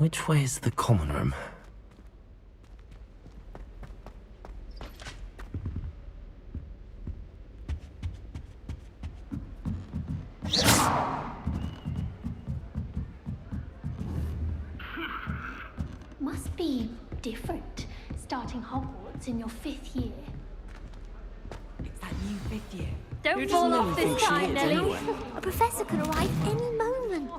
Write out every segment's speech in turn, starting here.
Which way is the common room? Must be different, starting Hogwarts in your 5th year. It's that new 5th year. Don't fall off this time, Nelly. A professor could arrive any moment.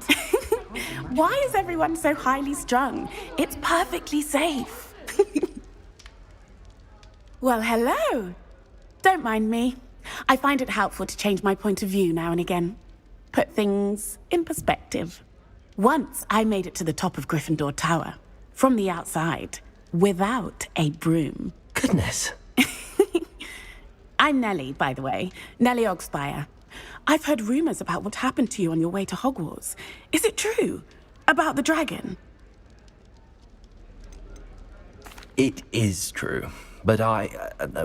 Why is everyone so highly strung? It's perfectly safe. Well, hello. Don't mind me. I find it helpful to change my point of view now and again. Put things in perspective. Once I made it to the top of Gryffindor Tower, from the outside, without a broom. Goodness. I'm Nellie, by the way. Nellie Ogspire. I've heard rumors about what happened to you on your way to Hogwarts. Is it true? About the dragon? It is true, but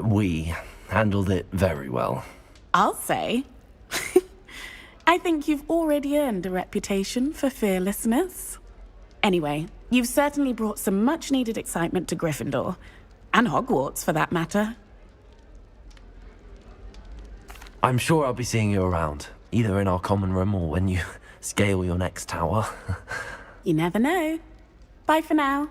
we handled it very well. I'll say. I think you've already earned a reputation for fearlessness. Anyway, you've certainly brought some much-needed excitement to Gryffindor. And Hogwarts, for that matter. I'm sure I'll be seeing you around, either in our common room or when you scale your next tower. You never know. Bye for now.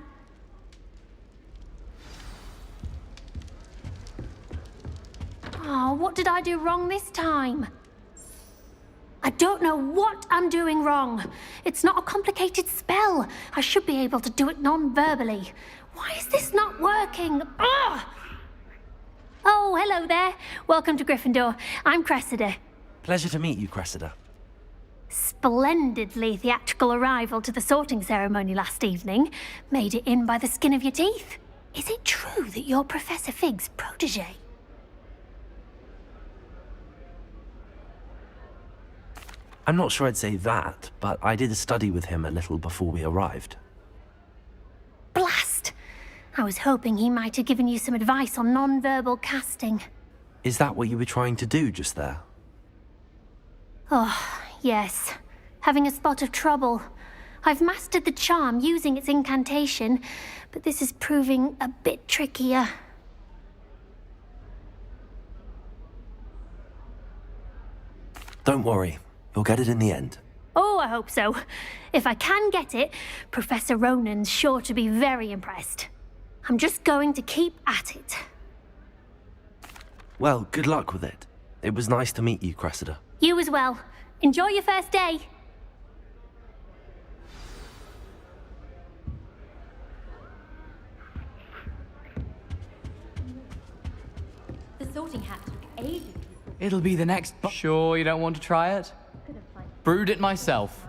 Oh, what did I do wrong this time? I don't know what I'm doing wrong. It's not a complicated spell. I should be able to do it non-verbally. Why is this not working? Ugh! Oh, hello there. Welcome to Gryffindor. I'm Cressida. Pleasure to meet you, Cressida. Splendidly theatrical arrival to the sorting ceremony last evening. Made it in by the skin of your teeth. Is it true that you're Professor Fig's protege? I'm not sure I'd say that, but I did study with him a little before we arrived. Blast! I was hoping he might have given you some advice on non-verbal casting. Is that what you were trying to do just there? Oh, yes. Having a spot of trouble. I've mastered the charm using its incantation, but this is proving a bit trickier. Don't worry, you'll get it in the end. Oh, I hope so. If I can get it, Professor Ronan's sure to be very impressed. I'm just going to keep at it. Well, good luck with it. It was nice to meet you, Cressida. You as well. Enjoy your first day. The sorting hat took ages. It'll be the next. Sure, you don't want to try it? Brewed it myself.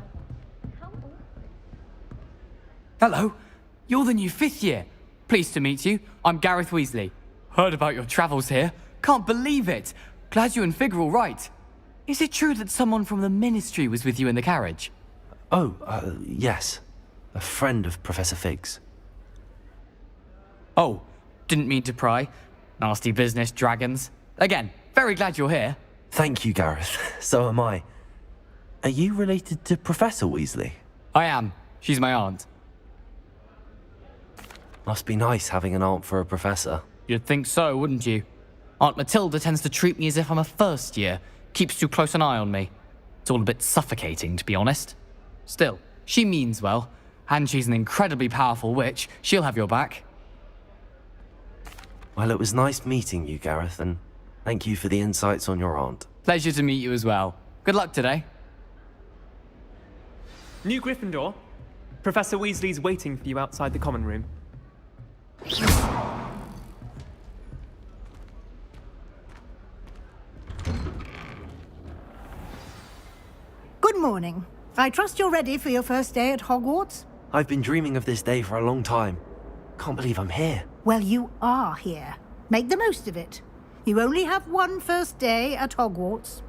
Hello, you're the new 5th year. Pleased to meet you. I'm Gareth Weasley. Heard about your travels here. Can't believe it. Glad you and Fig are all right. Is it true that someone from the Ministry was with you in the carriage? Oh, yes. A friend of Professor Fig's. Oh, didn't mean to pry. Nasty business, dragons. Again, very glad you're here. Thank you, Gareth. So am I. Are you related to Professor Weasley? I am. She's my aunt. Must be nice having an aunt for a professor. You'd think so, wouldn't you? Aunt Matilda tends to treat me as if I'm a first year. Keeps too close an eye on me. It's all a bit suffocating, to be honest. Still, she means well. And she's an incredibly powerful witch. She'll have your back. Well, it was nice meeting you, Gareth, and thank you for the insights on your aunt. Pleasure to meet you as well. Good luck today. New Gryffindor. Professor Weasley's waiting for you outside the common room. Good morning. I trust you're ready for your first day at Hogwarts? I've been dreaming of this day for a long time. Can't believe I'm here. Well, you are here. Make the most of it. You only have one first day at Hogwarts.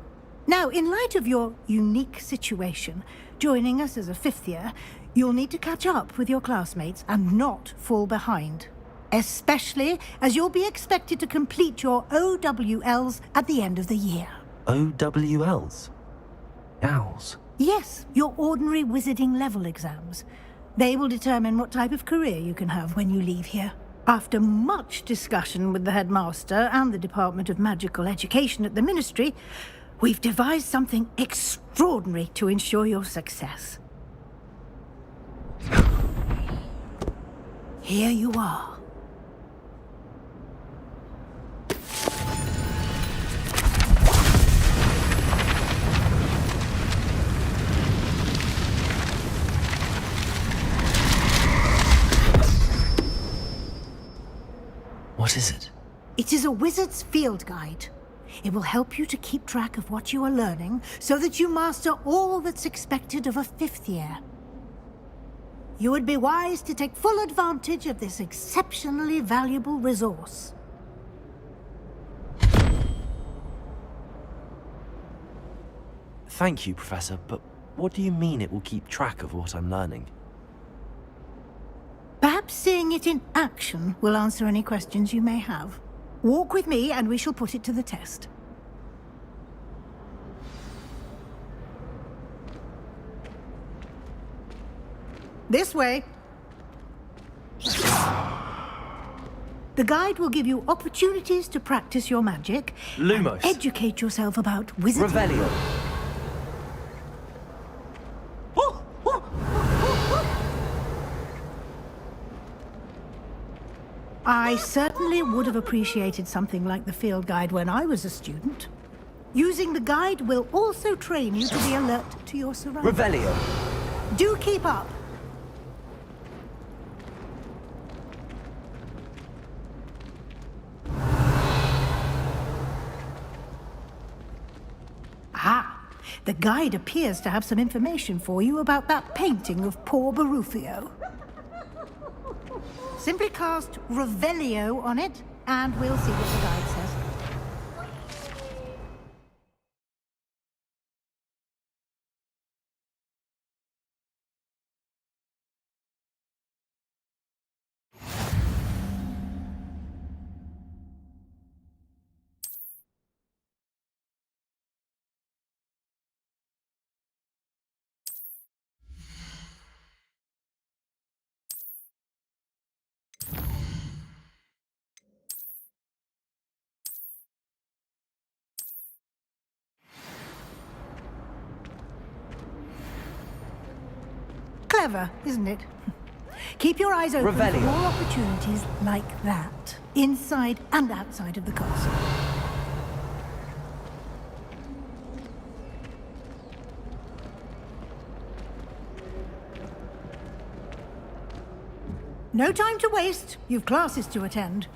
Now, in light of your unique situation, joining us as a 5th year, you'll need to catch up with your classmates and not fall behind. Especially as you'll be expected to complete your OWLs at the end of the year. OWLs? Owls? Yes, your ordinary wizarding level exams. They will determine what type of career you can have when you leave here. After much discussion with the headmaster and the Department of Magical Education at the Ministry, we've devised something extraordinary to ensure your success. Here you are. What is it? It is a wizard's field guide. It will help you to keep track of what you are learning so that you master all that's expected of a 5th year. You would be wise to take full advantage of this exceptionally valuable resource. Thank you, Professor, but what do you mean it will keep track of what I'm learning? Perhaps seeing it in action will answer any questions you may have. Walk with me and we shall put it to the test. This way. The guide will give you opportunities to practice your magic Lumos. and educate yourself about wizarding. Revelio. I certainly would have appreciated something like the field guide when I was a student. Using the guide will also train you to be alert to your surroundings. Revelio. Do keep up. Ah, the guide appears to have some information for you about that painting of poor Barufio. Simply cast Revelio on it, and we'll see what the guide says. Clever, isn't it? Keep your eyes open Revelio. for more opportunities like that, inside and outside of the castle. No time to waste. You've classes to attend.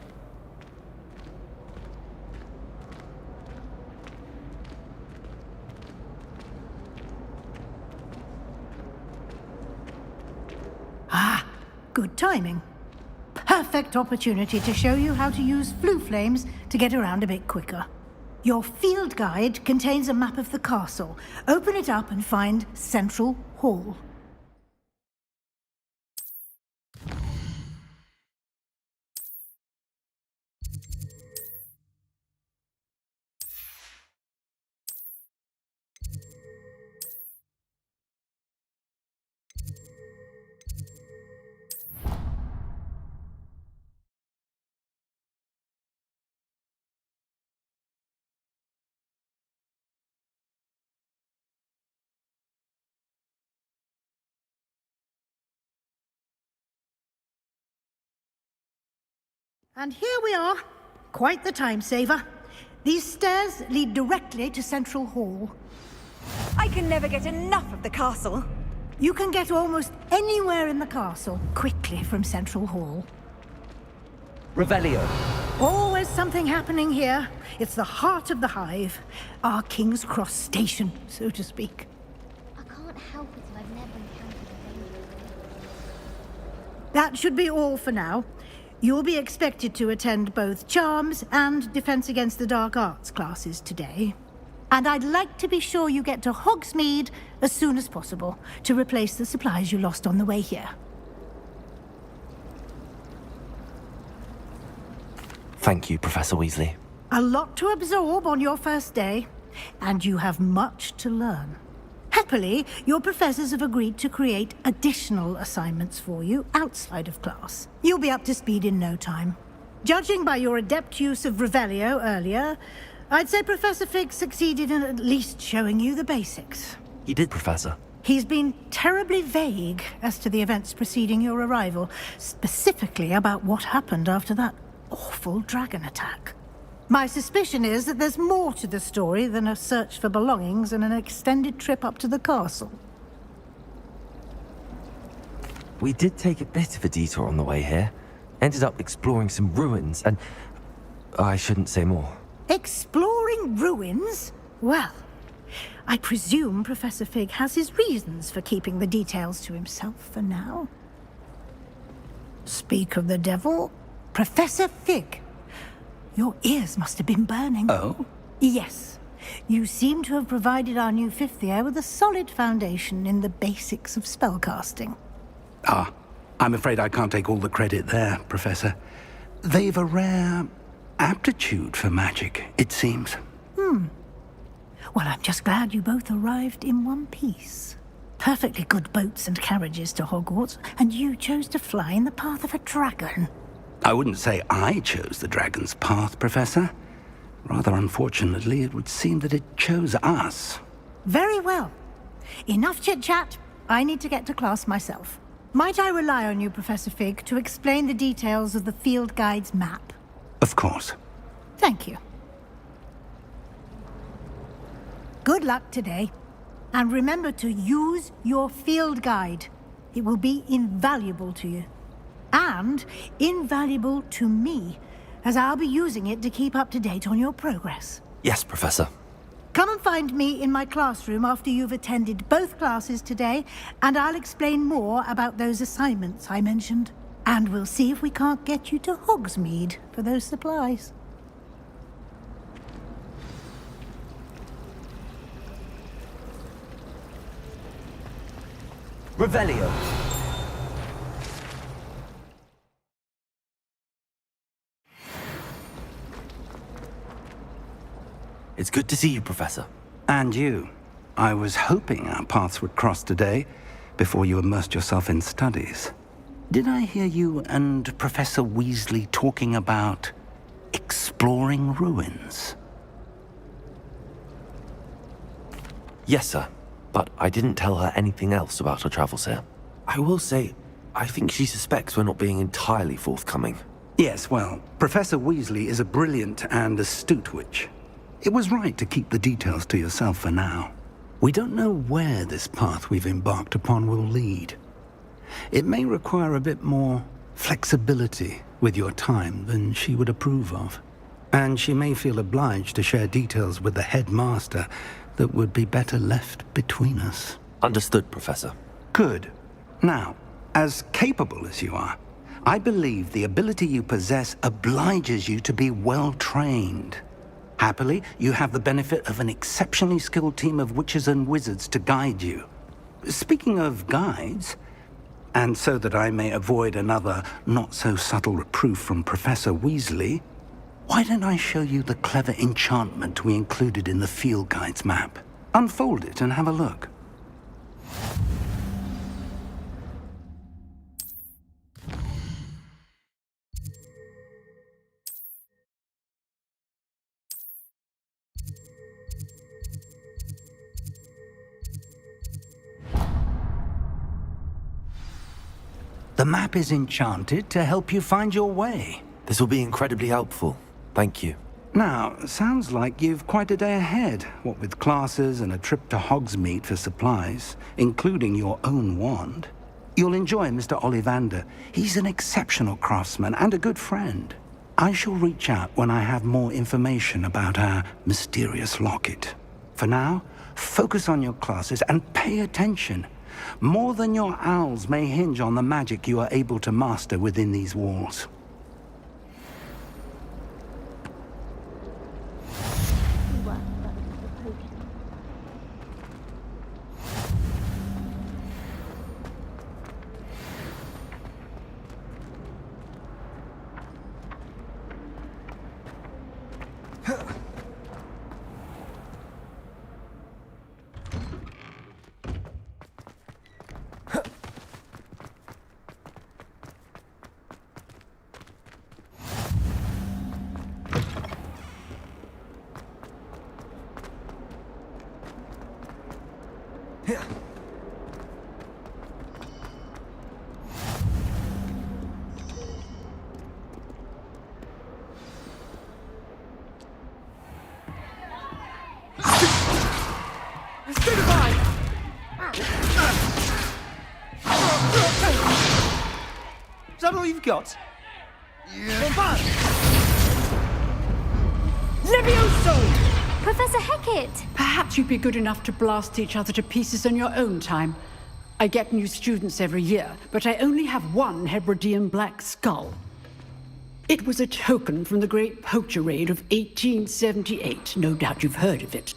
Ah, good timing. Perfect opportunity to show you how to use flue flames to get around a bit quicker. Your field guide contains a map of the castle. Open it up and find Central Hall. And here we are. Quite the time saver. These stairs lead directly to Central Hall. I can never get enough of the castle. You can get almost anywhere in the castle quickly from Central Hall. Revelio. Always something happening here. It's the heart of the hive. Our King's Cross station, so to speak. I can't help it if I've never encountered a danger. That should be all for now. You'll be expected to attend both Charms and Defense Against the Dark Arts classes today. And I'd like to be sure you get to Hogsmeade as soon as possible to replace the supplies you lost on the way here. Thank you, Professor Weasley. A lot to absorb on your first day, and you have much to learn. Happily, your professors have agreed to create additional assignments for you outside of class. You'll be up to speed in no time. Judging by your adept use of Revelio earlier, I'd say Professor Fig succeeded in at least showing you the basics. He did, Professor. He's been terribly vague as to the events preceding your arrival, specifically about what happened after that awful dragon attack. My suspicion is that there's more to the story than a search for belongings and an extended trip up to the castle. We did take a bit of a detour on the way here. Ended up exploring some ruins and... I shouldn't say more. Exploring ruins? Well, I presume Professor Fig has his reasons for keeping the details to himself for now. Speak of the devil, Professor Fig. Your ears must have been burning. Oh? Yes. You seem to have provided our new fifth year with a solid foundation in the basics of spellcasting. Ah, I'm afraid I can't take all the credit there, Professor. They've a rare aptitude for magic, it seems. Well, I'm just glad you both arrived in one piece. Perfectly good boats and carriages to Hogwarts, and you chose to fly in the path of a dragon. I wouldn't say I chose the dragon's path, Professor. Rather unfortunately, it would seem that it chose us. Very well. Enough chit-chat. I need to get to class myself. Might I rely on you, Professor Fig, to explain the details of the field guide's map? Of course. Thank you. Good luck today. And remember to use your field guide. It will be invaluable to you. And invaluable to me, as I'll be using it to keep up to date on your progress. Yes, Professor. Come and find me in my classroom after you've attended both classes today, and I'll explain more about those assignments I mentioned. And we'll see if we can't get you to Hogsmeade for those supplies. Revelio. It's good to see you, Professor. And you. I was hoping our paths would cross today, before you immersed yourself in studies. Did I hear you and Professor Weasley talking about exploring ruins? Yes, sir. But I didn't tell her anything else about her travels here. I will say, I think she suspects we're not being entirely forthcoming. Yes, well, Professor Weasley is a brilliant and astute witch. It was right to keep the details to yourself for now. We don't know where this path we've embarked upon will lead. It may require a bit more flexibility with your time than she would approve of. And she may feel obliged to share details with the headmaster that would be better left between us. Understood, Professor. Good. Now, as capable as you are, I believe the ability you possess obliges you to be well-trained. Happily, you have the benefit of an exceptionally skilled team of witches and wizards to guide you. Speaking of guides, and so that I may avoid another not-so-subtle reproof from Professor Weasley, why don't I show you the clever enchantment we included in the field guide's map? Unfold it and have a look. The map is enchanted to help you find your way. This will be incredibly helpful. Thank you. Now, sounds like you've quite a day ahead, what with classes and a trip to Hogsmeade for supplies, including your own wand. You'll enjoy Mr. Ollivander. He's an exceptional craftsman and a good friend. I shall reach out when I have more information about our mysterious locket. For now, focus on your classes and pay attention. More than your owls may hinge on the magic you are able to master within these walls. that all you've got? Levioso! Professor Hecat! Perhaps you'd be good enough to blast each other to pieces on your own time. I get new students every year, but I only have one Hebridean black skull. It was a token from the Great Poacher Raid of 1878. No doubt you've heard of it.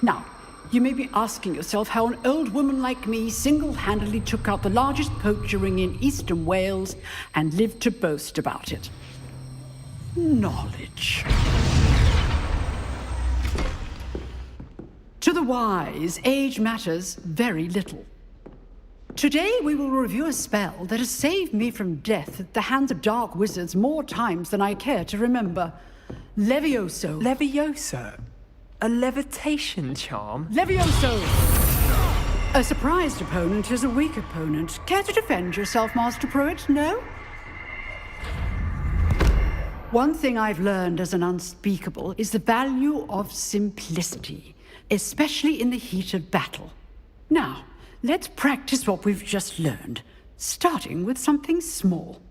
Now, you may be asking yourself how an old woman like me single-handedly took out the largest poacher ring in eastern Wales and lived to boast about it. Knowledge. To the wise, age matters very little. Today we will review a spell that has saved me from death at the hands of dark wizards more times than I care to remember. Levioso. Levioso? A levitation charm? Levioso! A surprised opponent is a weak opponent. Care to defend yourself, Master Pruitt? No? One thing I've learned as an unspeakable is the value of simplicity, especially in the heat of battle. Now, let's practice what we've just learned, starting with something small.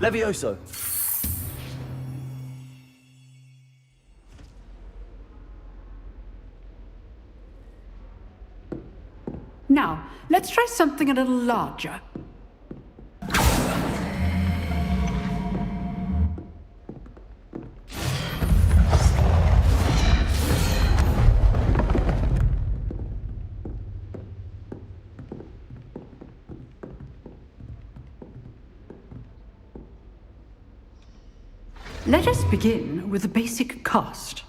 Levioso. Now, let's try something a little larger. Let us begin with the basic cast.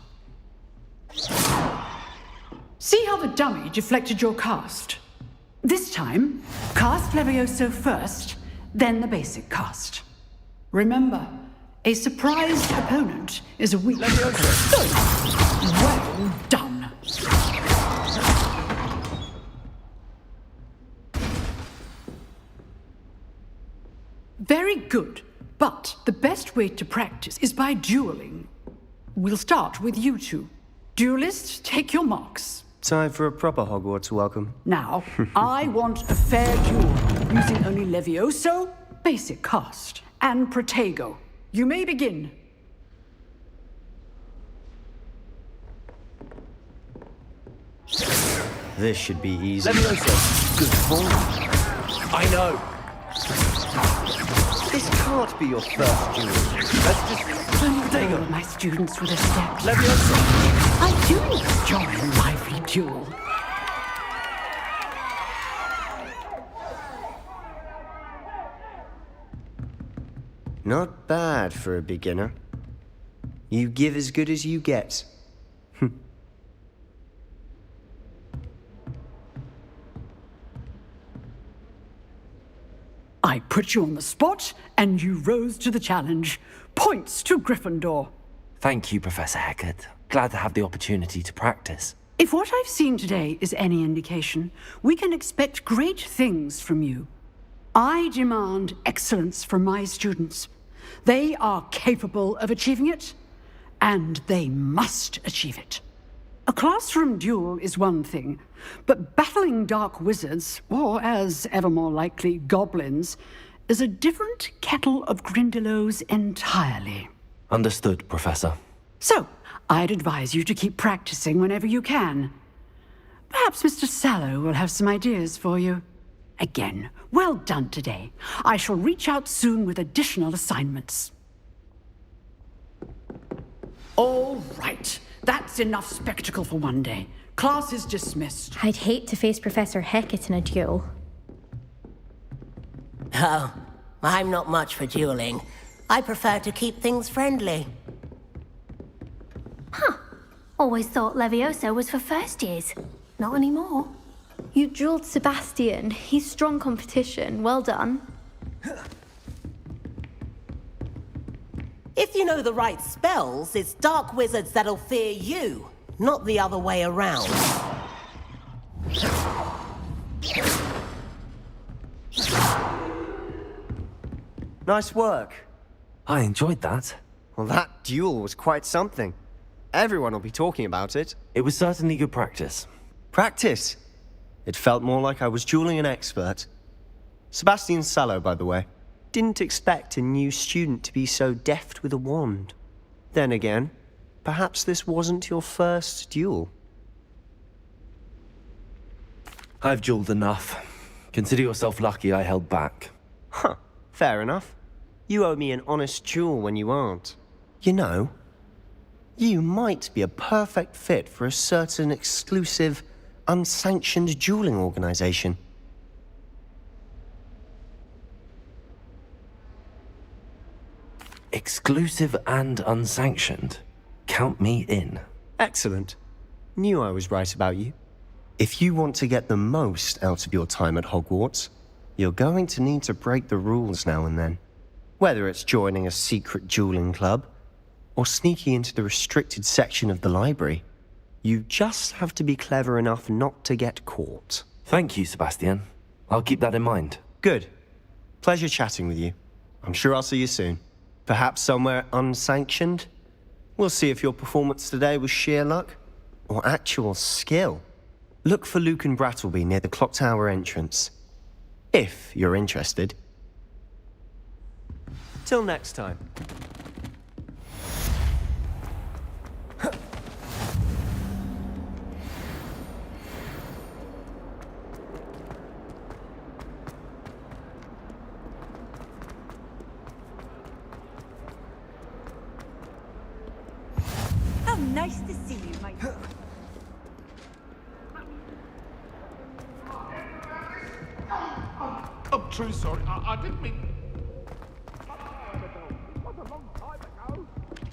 See how the dummy deflected your cast? This time, cast Levioso first, then the basic cast. Remember, a surprised opponent is a weak opponent. Well done. Very good, but the best way to practice is by dueling. We'll start with you two. Duelists, take your marks. Time for a proper Hogwarts welcome. Now, I want a fair duel, using only Levioso, basic cast, and Protego. You may begin. This should be easy. Levioso. Good form. I know. This can't be your first duel. Let's just... All my students with a step. Levioso. I do enjoy a lively duel. Not bad for a beginner. You give as good as you get. I put you on the spot, and you rose to the challenge. Points to Gryffindor. Thank you, Professor Hecat. Glad to have the opportunity to practice. If what I've seen today is any indication, we can expect great things from you. I demand excellence from my students. They are capable of achieving it, and they must achieve it. A classroom duel is one thing, but battling dark wizards, or as ever more likely, goblins, is a different kettle of Grindylows entirely. Understood, Professor. So, I'd advise you to keep practicing whenever you can. Perhaps Mr. Sallow will have some ideas for you. Again, well done today. I shall reach out soon with additional assignments. All right. That's enough spectacle for one day. Class is dismissed. I'd hate to face Professor Hecat in a duel. Oh, I'm not much for dueling. I prefer to keep things friendly. Always thought Levioso was for first years. Not anymore. You dueled Sebastian. He's strong competition. Well done. If you know the right spells, it's dark wizards that'll fear you, not the other way around. Nice work. I enjoyed that. Well, that duel was quite something. Everyone will be talking about it. It was certainly good practice. Practice? It felt more like I was dueling an expert. Sebastian Sallow, by the way. Didn't expect a new student to be so deft with a wand. Then again, perhaps this wasn't your first duel. I've dueled enough. Consider yourself lucky I held back. Huh, fair enough. You owe me an honest duel when you aren't. You know, you might be a perfect fit for a certain exclusive, unsanctioned dueling organization. Exclusive and unsanctioned. Count me in. Excellent. Knew I was right about you. If you want to get the most out of your time at Hogwarts, you're going to need to break the rules now and then. Whether it's joining a secret dueling club, or sneaking into the restricted section of the library, you just have to be clever enough not to get caught. Thank you, Sebastian. I'll keep that in mind. Good. Pleasure chatting with you. I'm sure I'll see you soon. Perhaps somewhere unsanctioned? We'll see if your performance today was sheer luck, or actual skill. Look for Luke and Brattleby near the clock tower entrance. If you're interested. Till next time. How nice to see you, my... I'm truly sorry. I didn't mean...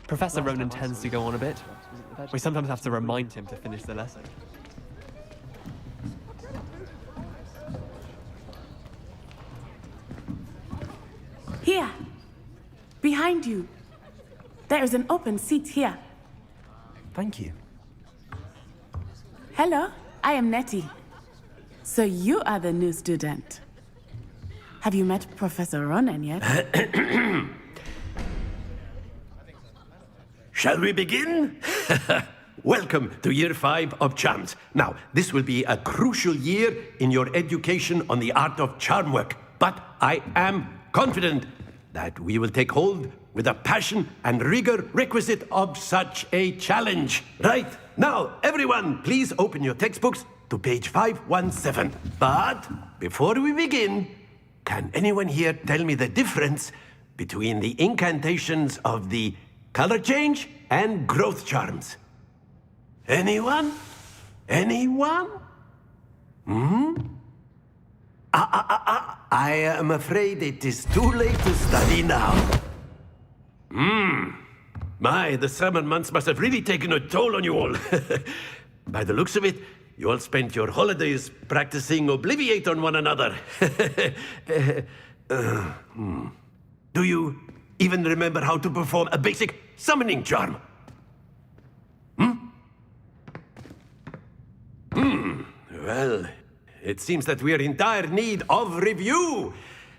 Professor Ronan tends to go on a bit. We sometimes have to remind him to finish the lesson. Here. Behind you. There is an open seat here. Thank you. Hello, I am Nettie. So you are the new student. Have you met Professor Ronan yet? Shall we begin? Welcome to Year 5 of Charms. Now, this will be a crucial year in your education on the art of charm work, but I am confident that we will take hold with the passion and rigor requisite of such a challenge. Right, now, everyone, please open your textbooks to page 517. But before we begin, can anyone here tell me the difference between the incantations of the color change and growth charms? Anyone? Anyone? I am afraid it is too late to study now. My, the summer months must have really taken a toll on you all. By the looks of it, you all spent your holidays practicing Obliviate on one another. Do you even remember how to perform a basic summoning charm? Well, it seems that we are in dire need of review.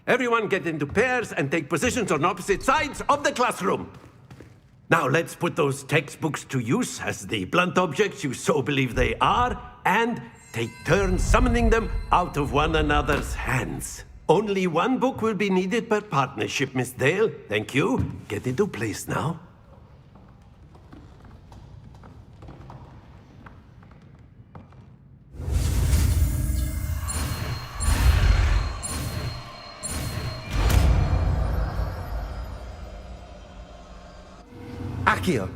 Everyone get into pairs and take positions on opposite sides of the classroom. Now let's put those textbooks to use as the blunt objects you so believe they are, and take turns summoning them out of one another's hands. Only one book will be needed per partnership, Miss Dale. Thank you. Get into place now. Accio.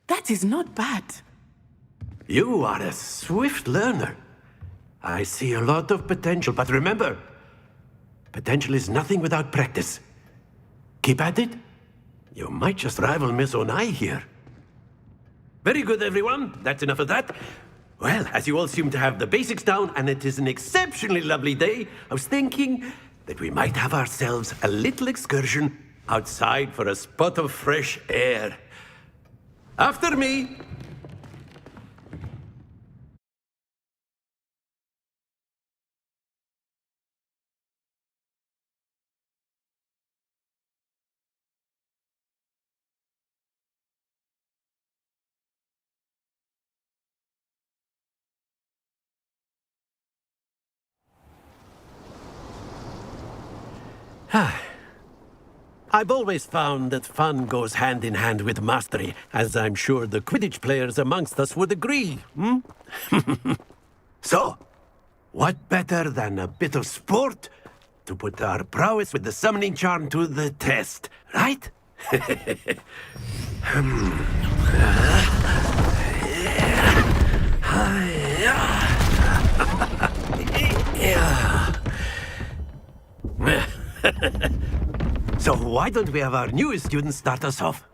That is not bad. You are a swift learner. I see a lot of potential, but remember, potential is nothing without practice. Keep at it. You might just rival Miss Onai here. Very good, everyone. That's enough of that. Well, as you all seem to have the basics down, and it is an exceptionally lovely day, I was thinking that we might have ourselves a little excursion outside for a spot of fresh air. After me. I've always found that fun goes hand in hand with mastery, as I'm sure the Quidditch players amongst us would agree. So, what better than a bit of sport to put our prowess with the summoning charm to the test, right? So why don't we have our newest student start us off?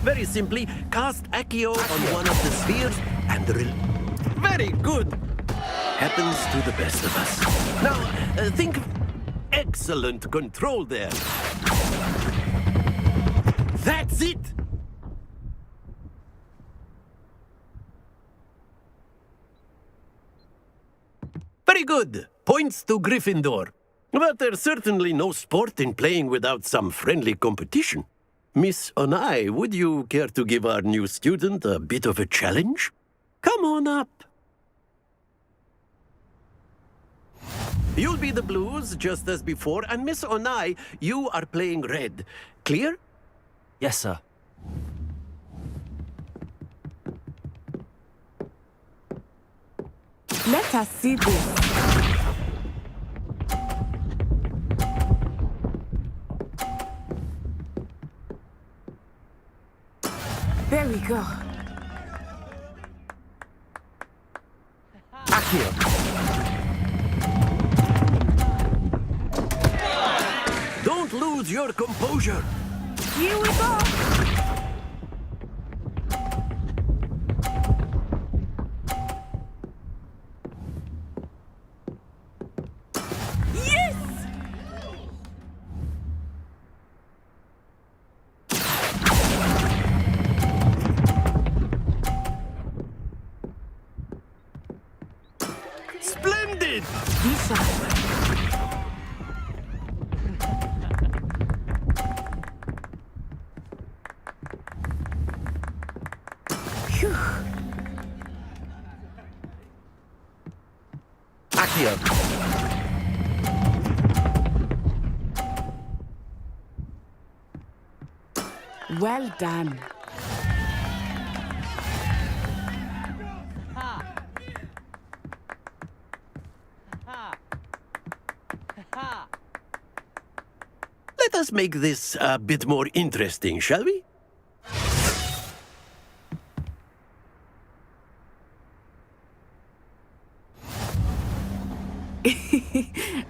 Very simply, cast Accio on one of the spheres and very good! Happens to the best of us. Now, think of excellent control there. That's it! Very good. Points to Gryffindor. But there's certainly no sport in playing without some friendly competition. Miss Onai, would you care to give our new student a bit of a challenge? Come on up. You'll be the blues, just as before, and Miss Onai, you are playing red. Clear? Yes, sir. Let us see this. There we go. Accio. Don't lose your composure. Here we go. Yes! Splendid! Lisa. Accio. Well done. Let us make this a bit more interesting, shall we?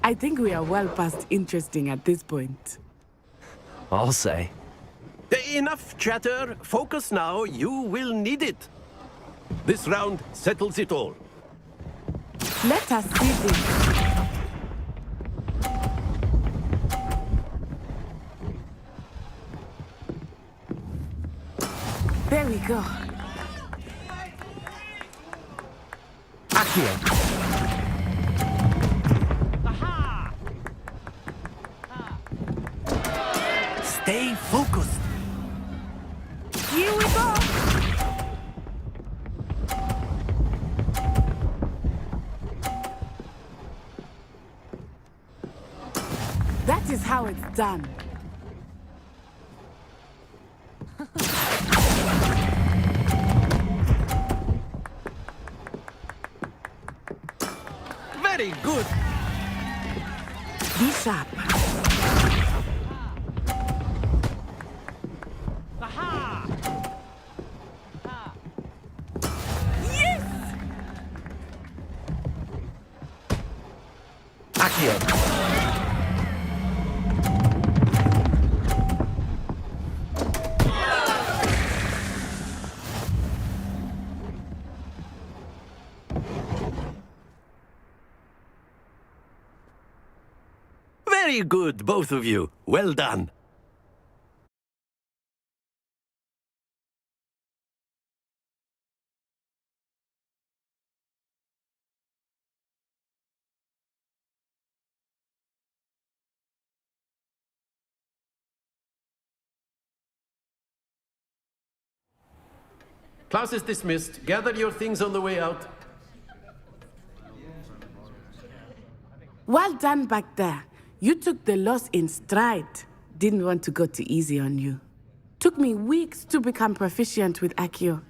I think we are well past interesting at this point. I'll say. Enough chatter. Focus now. You will need it. This round settles it all. Let us see this. There we go. Accio. Stay focused. Here we go. That is how it's done. Very good. Be sharp. Yes! Accio. Very good, both of you. Well done. Class is dismissed. Gather your things on the way out. Well done back there. You took the loss in stride. Didn't want to go too easy on you. Took me weeks to become proficient with Accio.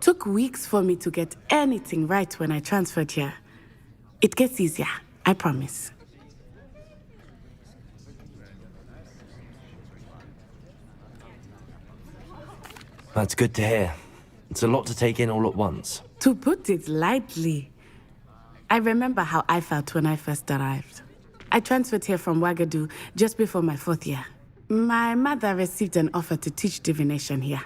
Took weeks for me to get anything right when I transferred here. It gets easier, I promise. That's good to hear. It's a lot to take in all at once. To put it lightly, I remember how I felt when I first arrived. I transferred here from Ouagadougou just before my 4th year. My mother received an offer to teach divination here.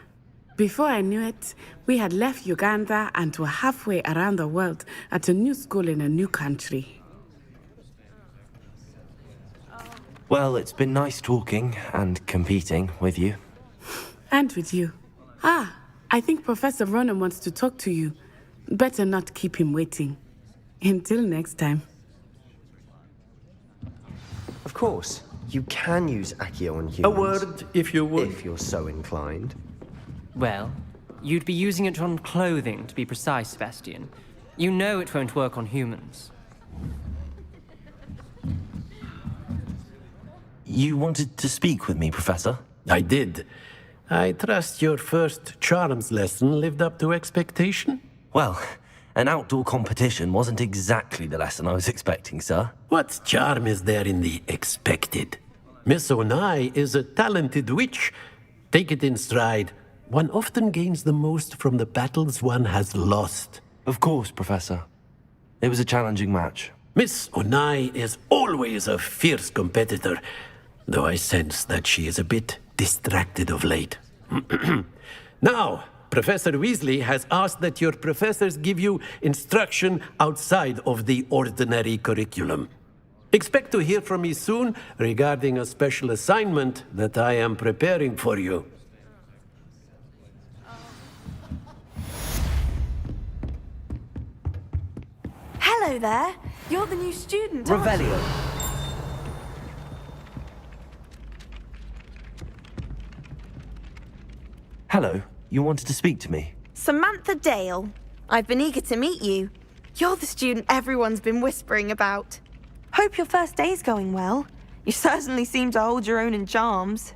Before I knew it, we had left Uganda and were halfway around the world at a new school in a new country. Well, it's been nice talking and competing with you. And with you. Ah, I think Professor Ronan wants to talk to you. Better not keep him waiting. Until next time. Of course, you can use Accio on humans. A word, if you would. If you're so inclined. Well, you'd be using it on clothing, to be precise, Sebastian. You know it won't work on humans. You wanted to speak with me, Professor? I did. I trust your first charms lesson lived up to expectation? Well, an outdoor competition wasn't exactly the lesson I was expecting, sir. What charm is there in the expected? Miss Onai is a talented witch. Take it in stride. One often gains the most from the battles one has lost. Of course, Professor. It was a challenging match. Miss Onai is always a fierce competitor, though I sense that she is a bit distracted of late. Now, Professor Weasley has asked that your professors give you instruction outside of the ordinary curriculum. Expect to hear from me soon regarding a special assignment that I am preparing for you. Hello there. You're the new student, Revelio. Hello, you wanted to speak to me? Samantha Dale. I've been eager to meet you. You're the student everyone's been whispering about. Hope your first day's going well. You certainly seem to hold your own in charms.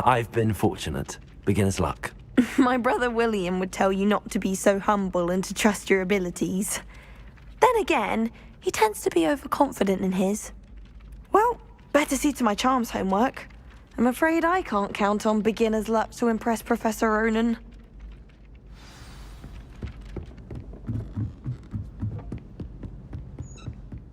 I've been fortunate. Beginner's luck. My brother William would tell you not to be so humble and to trust your abilities. Then again, he tends to be overconfident in his. Well, better see to my charms homework. I'm afraid I can't count on beginner's luck to impress Professor Ronan.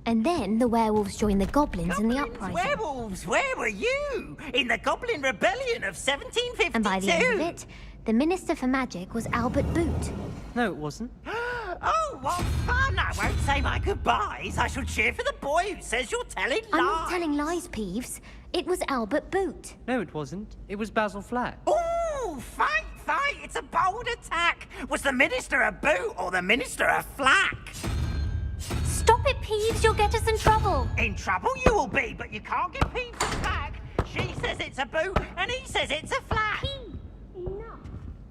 And then the werewolves joined the goblins in the uprising. Werewolves, where were you? In the Goblin Rebellion of 1752? And by the end of it, the Minister for Magic was Albert Boot. No, it wasn't. Oh, what fun! I won't say my goodbyes. I shall cheer for the boy who says you're telling lies. I'm not telling lies, Peeves. It was Albert Boot. No, it wasn't. It was Basil Flack. Ooh, fight! It's a bold attack. Was the Minister a boot or the Minister a flack? Stop it, Peeves. You'll get us in trouble. In trouble you will be, but you can't get Peeves a flack. She says it's a boot and he says it's a flack. Peeves, enough.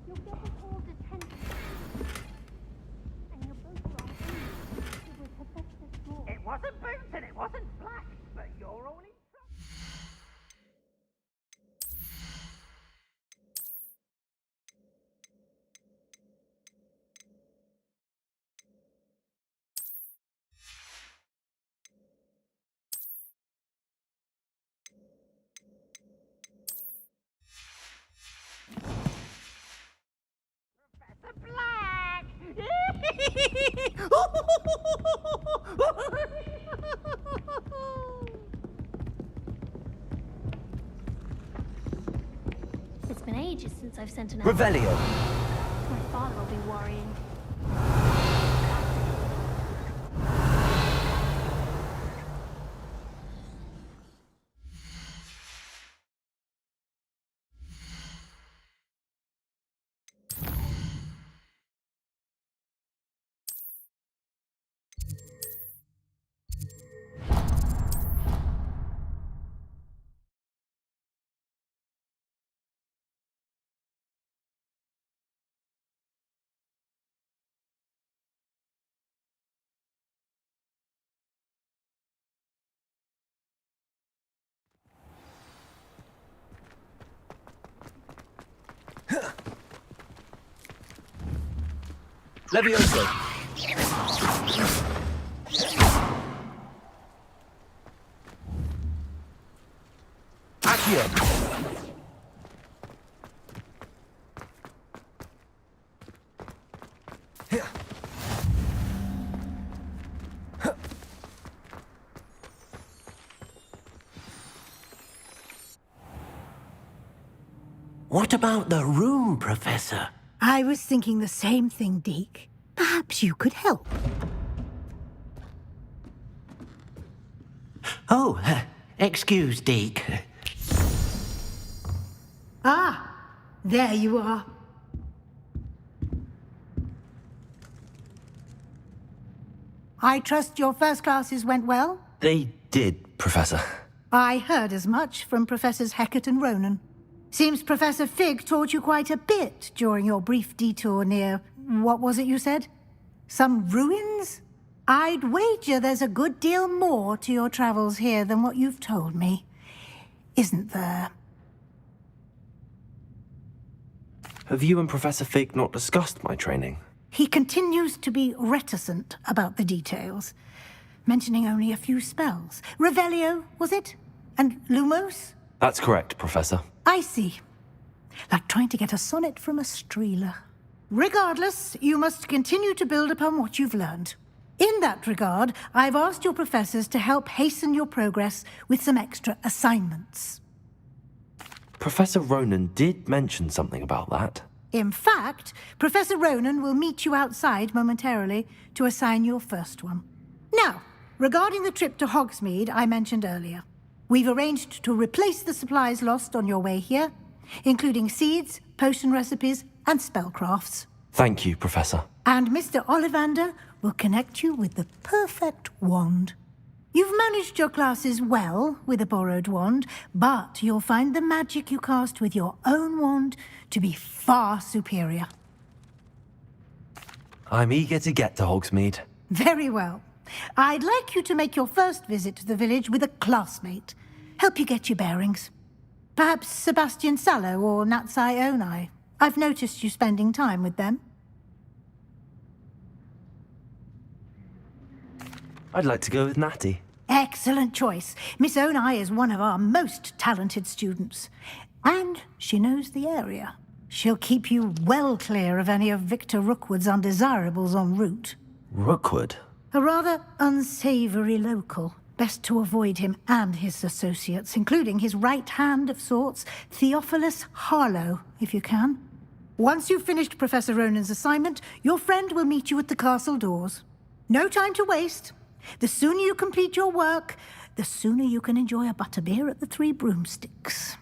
You'll get us all detention. And you're both wrong. It was Professor Small. It wasn't boot and it wasn't flack, but you're all in Black! It's been ages since I've sent an Revelio. My father will be worrying. Levioso! Accio! What about the room, Professor? I was thinking the same thing, Deke. Perhaps you could help. Oh, excuse, Deke. Ah, there you are. I trust your first classes went well? They did, Professor. I heard as much from Professors Hecat and Ronan. Seems Professor Fig taught you quite a bit during your brief detour near... what was it you said? Some ruins? I'd wager there's a good deal more to your travels here than what you've told me. Isn't there? Have you and Professor Fig not discussed my training? He continues to be reticent about the details, mentioning only a few spells. Revelio, was it? And Lumos? That's correct, Professor. I see. Like trying to get a sonnet from a streeler. Regardless, you must continue to build upon what you've learned. In that regard, I've asked your professors to help hasten your progress with some extra assignments. Professor Ronan did mention something about that. In fact, Professor Ronan will meet you outside momentarily to assign your first one. Now, regarding the trip to Hogsmeade I mentioned earlier, we've arranged to replace the supplies lost on your way here, including seeds, potion recipes, and spellcrafts. Thank you, Professor. And Mr. Ollivander will connect you with the perfect wand. You've managed your classes well with a borrowed wand, but you'll find the magic you cast with your own wand to be far superior. I'm eager to get to Hogsmeade. Very well. I'd like you to make your first visit to the village with a classmate. Help you get your bearings. Perhaps Sebastian Sallow or Natsai Onai. I've noticed you spending time with them. I'd like to go with Natty. Excellent choice. Miss Onai is one of our most talented students. And she knows the area. She'll keep you well clear of any of Victor Rookwood's undesirables en route. Rookwood? A rather unsavory local. Best to avoid him and his associates, including his right hand of sorts, Theophilus Harlow, if you can. Once you've finished Professor Ronan's assignment, your friend will meet you at the castle doors. No time to waste. The sooner you complete your work, the sooner you can enjoy a butterbeer at the Three Broomsticks.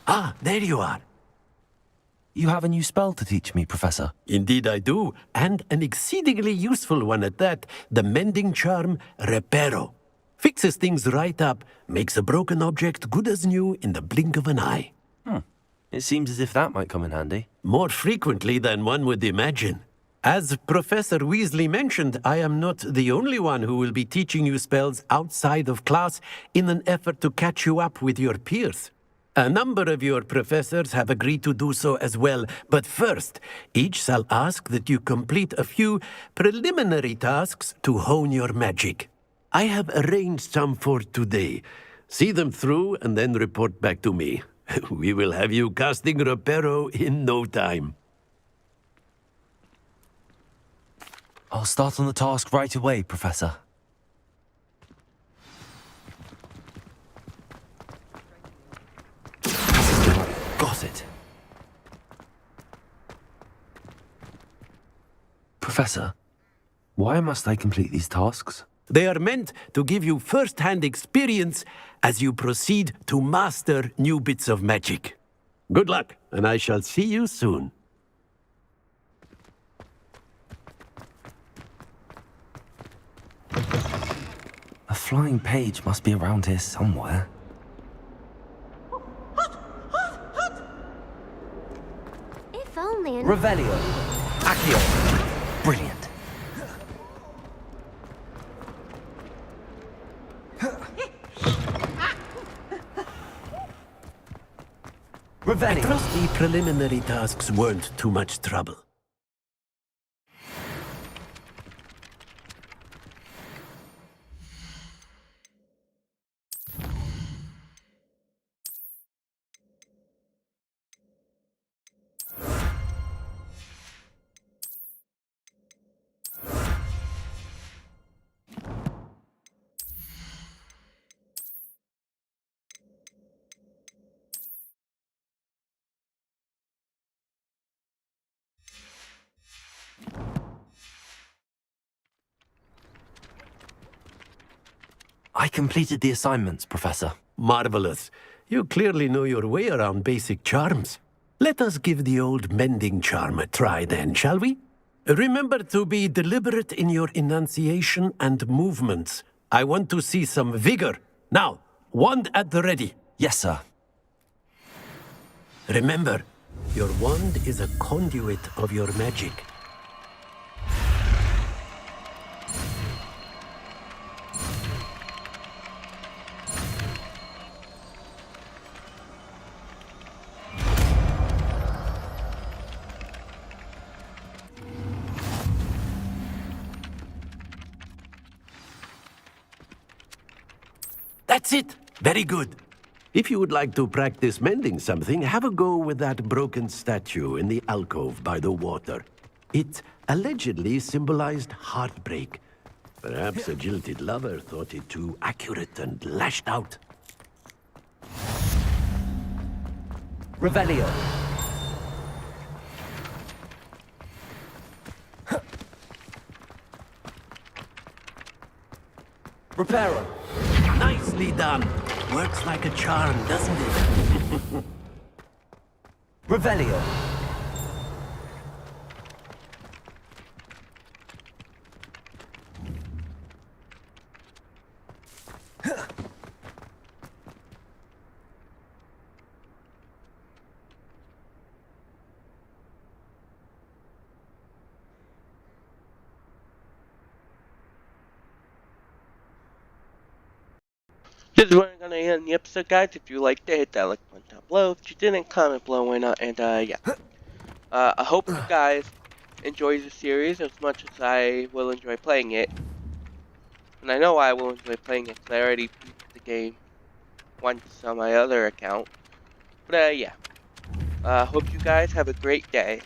Ah, there you are. You have a new spell to teach me, Professor. Indeed I do, and an exceedingly useful one at that. The mending charm, Reparo. Fixes things right up, makes a broken object good as new in the blink of an eye. It seems as if that might come in handy. More frequently than one would imagine. As Professor Weasley mentioned, I am not the only one who will be teaching you spells outside of class in an effort to catch you up with your peers. A number of your professors have agreed to do so as well, but first, each shall ask that you complete a few preliminary tasks to hone your magic. I have arranged some for today. See them through and then report back to me. We will have you casting Reparo in no time. I'll start on the task right away, Professor. Got it. Professor, why must I complete these tasks? They are meant to give you first-hand experience as you proceed to master new bits of magic. Good luck, and I shall see you soon. A flying page must be around here somewhere. Sebastian. Revelio. Accio. Brilliant. I Revelio. trust the preliminary tasks weren't too much trouble. I completed the assignments, Professor. Marvelous. You clearly know your way around basic charms. Let us give the old mending charm a try then, shall we? Remember to be deliberate in your enunciation and movements. I want to see some vigor. Now, wand at the ready. Yes, sir. Remember, your wand is a conduit of your magic. That's it! Very good. If you would like to practice mending something, have a go with that broken statue in the alcove by the water. It allegedly symbolized heartbreak. Perhaps a jilted lover thought it too accurate and lashed out. Revelio. Reparo. Nicely done. Works like a charm, doesn't it? Revelio. This is where I'm gonna end the episode, guys. If you liked it, hit that like button down below. If you didn't, comment below, why not? And yeah. I hope you guys enjoy the series as much as I will enjoy playing it. And I know I will enjoy playing it because I already beat the game once on my other account. But yeah. Hope you guys have a great day.